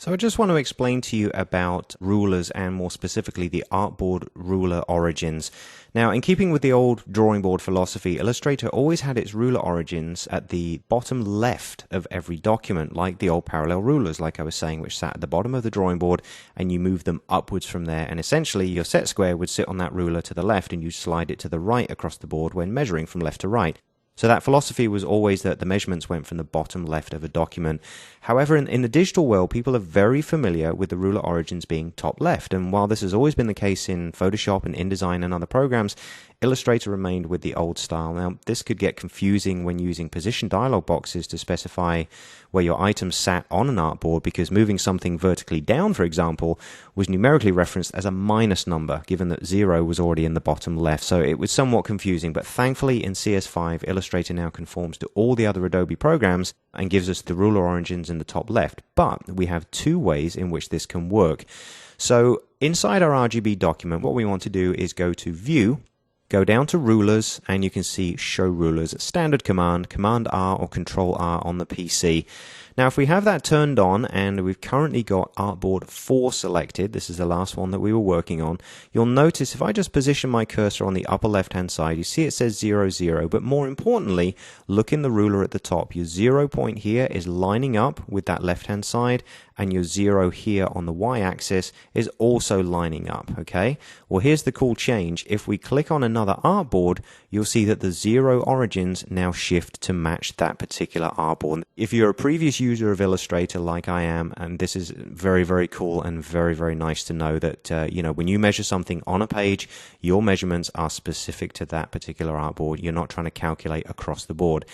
So I just want to explain to you about rulers and more specifically the artboard ruler origins. Now, in keeping with the old drawing board philosophy, Illustrator always had its ruler origins at the bottom left of every document, like the old parallel rulers, like I was saying, which sat at the bottom of the drawing board, and you move them upwards from there. And essentially, your set square would sit on that ruler to the left, and you slide it to the right across the board when measuring from left to right. So that philosophy was always that the measurements went from the bottom left of a document. However, in the digital world, people are very familiar with the ruler origins being top left. And while this has always been the case in Photoshop and InDesign and other programs, Illustrator remained with the old style. Now, this could get confusing when using position dialog boxes to specify where your items sat on an artboard, because moving something vertically down, for example, was numerically referenced as a minus number, given that 0 was already in the bottom left. So it was somewhat confusing, but thankfully in CS5, Illustrator now conforms to all the other Adobe programs and gives us the ruler origins in the top left. But we have two ways in which this can work. So inside our RGB document, what we want to do is go to View, go down to Rulers, and you can see Show Rulers. Standard command, Command R or Control R on the PC. Now, if we have that turned on and we've currently got Artboard 4 selected, this is the last one that we were working on, you'll notice if I just position my cursor on the upper left-hand side, you see it says 0, 0, but more importantly, look in the ruler at the top. Your 0 point here is lining up with that left-hand side, and your 0 here on the y-axis is also lining up, okay? Well, here's the cool change. If we click on another artboard, you'll see that the 0 origins now shift to match that particular artboard. If you're a previous user of Illustrator like I am, and this is very, very cool and very, very nice to know that, when you measure something on a page, your measurements are specific to that particular artboard. You're not trying to calculate across the board.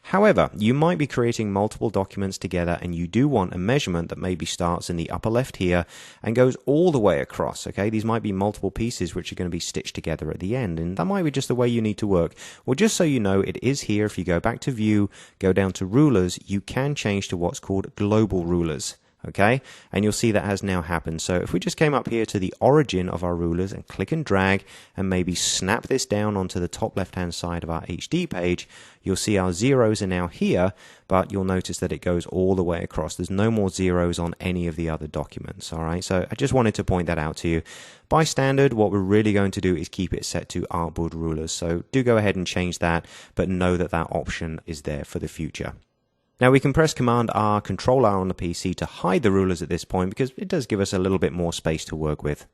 However, you might be creating multiple documents together and you do want a measurement that maybe starts in the upper left here and goes all the way across, okay? These might be multiple pieces which are going to be stitched together at the end, and that might be just the way you need to work. Well, just so you know, it is here. If you go back to View, go down to Rulers, you can change to what's called Global Rulers. Okay, and you'll see that has now happened. So if we just came up here to the origin of our rulers and click and drag and maybe snap this down onto the top left hand side of our HD page, you'll see our zeros are now here, but you'll notice that it goes all the way across. There's no more zeros on any of the other documents. All right, so I just wanted to point that out to you. By standard, what we're really going to do is keep it set to artboard rulers. So do go ahead and change that, but know that that option is there for the future. Now we can press Command R, Control R on the PC to hide the rulers at this point, because it does give us a little bit more space to work with.